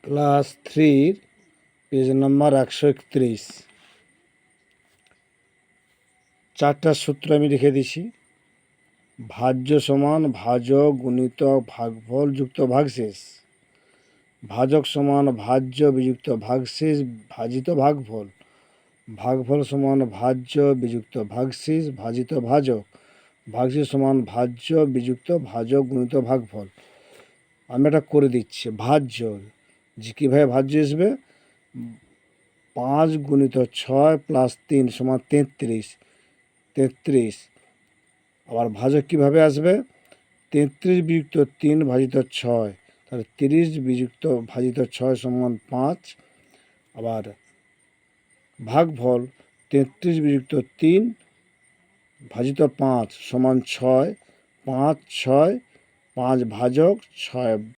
Class 3 page number 131। চারটা সূত্র আমি লিখে দিছি। ভাজ্য সমান ভাজক গুণিতক ভাগফল যুক্ত ভাগশেষ। ভাজক সমান ভাজ্য বিযুক্ত ভাগশেষ ভাজিত ভাগফল। ভাগফল সমান ভাজ্য বিযুক্ত ভাগশেষ ভাজিত ভাজক। ভাগশেষ সমান ভাজ্য বিযুক্ত ভাজক গুণিত ভাগফল। আমি এটা করে দিচ্ছি। ভাজ্য যে কীভাবে ভাজ্য আসবে, 5 গুণিত 6 প্লাস 3 সমান 33। আবার ভাজক কীভাবে আসবে, 33 বিযুক্ত 3 ভাজিত 6, তাহলে 30 বিযুক্ত ভাজিত 6 সমান 5। আবার ভাগফল 33 বিযুক্ত 3 ভাজিত 5 সমান 6। 5 6 5 ভাজক 6